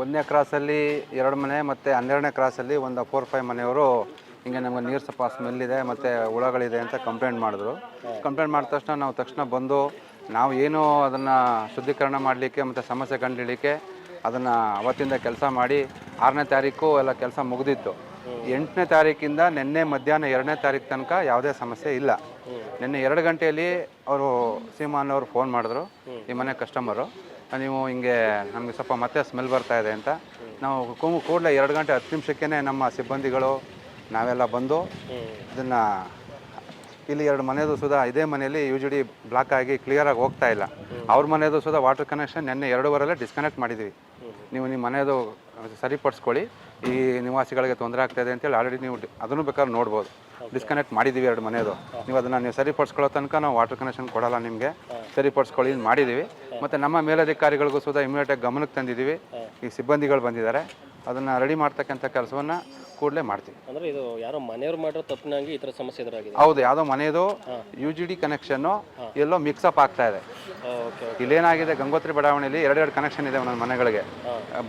ಒಂದನೇ ಕ್ರಾಸಲ್ಲಿ 2 ಮನೆ ಮತ್ತು 12ನೇ ಕ್ರಾಸಲ್ಲಿ ಒಂದು 4-5 ಮನೆಯವರು ಹಿಂಗೆ ನಮಗೆ ನೀರು ಸ್ವಲ್ಪ ಸ್ಮೆಲ್ ಇದೆ ಮತ್ತು ಹುಳಗಳಿದೆ ಅಂತ ಕಂಪ್ಲೇಂಟ್ ಮಾಡಿದ್ರು. ಕಂಪ್ಲೇಂಟ್ ಮಾಡಿದ ತಕ್ಷಣ ನಾವು ಬಂದು ನಾವು ಏನು ಅದನ್ನು ಶುದ್ಧೀಕರಣ ಮಾಡಲಿಕ್ಕೆ ಮತ್ತು ಸಮಸ್ಯೆ ಕಂಡುಹಿಡಲಿಕ್ಕೆ ಅದನ್ನು ಅವತ್ತಿಂದ ಕೆಲಸ ಮಾಡಿ 6ನೇ ತಾರೀಕು ಎಲ್ಲ ಕೆಲಸ ಮುಗಿದಿತ್ತು. 8ನೇ ತಾರೀಕಿಂದ ನಿನ್ನೆ ಮಧ್ಯಾಹ್ನ 2ನೇ ತಾರೀಕು ತನಕ ಯಾವುದೇ ಸಮಸ್ಯೆ ಇಲ್ಲ. ನಿನ್ನೆ 2 ಗಂಟೆಯಲ್ಲಿ ಅವರು ಸೀಮಾನ್ ಅವರು ಫೋನ್ ಮಾಡಿದ್ರು, ಈ ಮನೆ ಕಸ್ಟಮರು, ನೀವು ಹಿಂಗೆ ನಮಗೆ ಸ್ವಲ್ಪ ಮತ್ತೆ ಸ್ಮೆಲ್ ಬರ್ತಾ ಇದೆ ಅಂತ. ನಾವು ಕೂಡಲೇ 2 ಗಂಟೆ 10 ನಿಮಿಷಕ್ಕೇ ನಮ್ಮ ಸಿಬ್ಬಂದಿಗಳು ನಾವೆಲ್ಲ ಬಂದು ಇದನ್ನು ಇಲ್ಲಿ 2 ಮನೆಯದು ಸುಧಾ ಇದೇ ಮನೆಯಲ್ಲಿ UGD ಬ್ಲಾಕ್ ಆಗಿ ಕ್ಲಿಯರಾಗಿ ಹೋಗ್ತಾ ಇಲ್ಲ. ಅವ್ರ ಮನೆಯದು ಸುಧಾ ವಾಟರ್ ಕನೆಕ್ಷನ್ ನಿನ್ನೆ 2:15 ಡಿಸ್ಕನೆಕ್ಟ್ ಮಾಡಿದ್ದೀವಿ. ನೀವು ನಿಮ್ಮ ಮನೆಯದು ಸರಿಪಡಿಸ್ಕೊಳ್ಳಿ, ಈ ನಿವಾಸಿಗಳಿಗೆ ತೊಂದರೆ ಆಗ್ತಾಯಿದೆ ಅಂತೇಳಿ ಆಲ್ರೆಡಿ ನೀವು ಅದನ್ನು ಬೇಕಾದ್ರೆ ನೋಡ್ಬೋದು. ಡಿಸ್ಕನೆಕ್ಟ್ ಮಾಡಿದ್ದೀವಿ 2 ಮನೆಯದು. ನೀವು ಅದನ್ನು ಸರಿಪಡಿಸ್ಕೊಳ್ಳೋ ತನಕ ನಾವು ವಾಟರ್ ಕನೆಕ್ಷನ್ ಕೊಡೋಲ್ಲ ನಿಮಗೆ, ಸರಿಪಡಿಸ್ಕೊಳ್ಳಿ ಮಾಡಿದ್ದೀವಿ. ಮತ್ತು ನಮ್ಮ ಮೇಲಧಿಕಾರಿಗಳಿಗೂ ಸುಧಾ ಇಮಿಡಿಯೇಟಾಗಿ ಗಮನಕ್ಕೆ ತಂದಿದ್ದೀವಿ. ಈ ಸಿಬ್ಬಂದಿಗಳು ಬಂದಿದ್ದಾರೆ, ಅದನ್ನು ರೆಡಿ ಮಾಡ್ತಕ್ಕಂಥ ಕೆಲಸವನ್ನು ಕೂಡಲೇ ಮಾಡ್ತೀವಿ. ಅಂದರೆ ಇದು ಯಾರೋ ಮನೆಯವ್ರು ಮಾಡಿರೋ ತಪ್ಪಿನಾಗಿ ಈ ಥರ ಸಮಸ್ಯೆ ಎದುರಾಗಿದೆ. ಹೌದು, ಯಾವುದೋ ಮನೆಯದು UGD ಕನೆಕ್ಷನ್ನು ಎಲ್ಲೋ ಮಿಕ್ಸಪ್ ಆಗ್ತಾ ಇದೆ. ಇಲ್ಲೇನಾಗಿದೆ, ಗಂಗೋತ್ರಿ ಬಡಾವಣೆಯಲ್ಲಿ 2 ಕನೆಕ್ಷನ್ ಇದೆ ಒಂದೊಂದು ಮನೆಗಳಿಗೆ.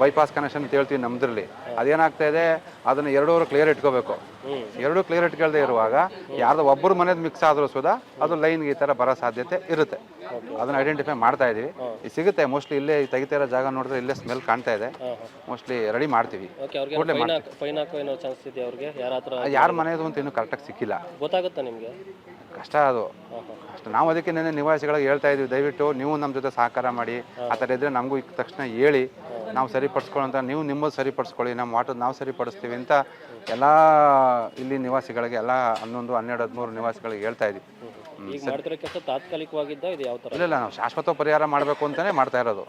ಬೈಪಾಸ್ ಕನೆಕ್ಷನ್ ಅಂತ ಹೇಳ್ತೀವಿ ನಮ್ಮದ್ರಲ್ಲಿ. ಅದೇನಾಗ್ತಾ ಇದೆ, ಅದನ್ನು 2 ಕ್ಲಿಯರ್ ಇಟ್ಕೋಬೇಕು. 2 ಕ್ಲಿಯರ್ ಇಟ್ಕೊಳ್ಳದೆ ಇರುವಾಗ ಯಾರ್ದೋ ಒಬ್ಬರು ಮನೆದು ಮಿಕ್ಸ್ ಆದರೂ ಸುಧಾ ಅದು ಲೈನ್ಗೆ ಈ ಥರ ಬರೋ ಸಾಧ್ಯತೆ ಇರುತ್ತೆ. ಅದನ್ನು ಐಡೆಂಟಿಫೈ ಮಾಡ್ತಾ ಇದ್ದೀವಿ. ಇದು ಸಿಗುತ್ತೆ ಮೋಸ್ಟ್ಲಿ. ಇಲ್ಲೇ ತೆಗಿತಾ ಇರೋ ಜಾಗ ನೋಡಿದ್ರೆ ಇಲ್ಲೇ ಸ್ಮೆಲ್ ಕಾಣ್ತಾ ಇದೆ. ಮೋಸ್ಟ್ಲಿ ರೆಡಿ ಮಾಡ್ತೀವಿ. ಯಾರ ಮನೆಯದು ಅಂತ ಇನ್ನೂ ಕರೆಕ್ಟಾಗಿ ಸಿಕ್ಕಿಲ್ಲ. ಗೊತ್ತಾಗುತ್ತಾ ನಿಮಗೆ? ಕಷ್ಟ ಅದು ಅಷ್ಟು. ನಾವು ಅದಕ್ಕೆ ನೆನ್ನೆ ನಿವಾಸಿಗಳಿಗೆ ಹೇಳ್ತಾ ಇದ್ದೀವಿ, ದಯವಿಟ್ಟು ನೀವು ನಮ್ಮ ಜೊತೆ ಸಹಕಾರ ಮಾಡಿ. ಆ ಥರ ಇದ್ದರೆ ನಮಗೂ ಈಗ ತಕ್ಷಣ ಹೇಳಿ, ನಾವು ಸರಿಪಡಿಸ್ಕೊಳ್ಳೋಂಥ, ನೀವು ನಿಮ್ಮದು ಸರಿಪಡಿಸ್ಕೊಳ್ಳಿ, ನಮ್ಮ ವಾಟರ್ ನಾವು ಸರಿಪಡಿಸ್ತೀವಿ ಅಂತ ಎಲ್ಲ ಇಲ್ಲಿ ನಿವಾಸಿಗಳಿಗೆ, ಎಲ್ಲ 11, 12, 13 ನಿವಾಸಿಗಳಿಗೆ ಹೇಳ್ತಾ ಇದ್ದೀವಿ. ತಾತ್ಕಾಲಿಕವಾಗಿದ್ದ ಇದು ಯಾವ ಥರ? ಇಲ್ಲ, ನಾವು ಶಾಶ್ವತ ಪರಿಹಾರ ಮಾಡಬೇಕು ಅಂತಲೇ ಮಾಡ್ತಾ ಇರೋದು.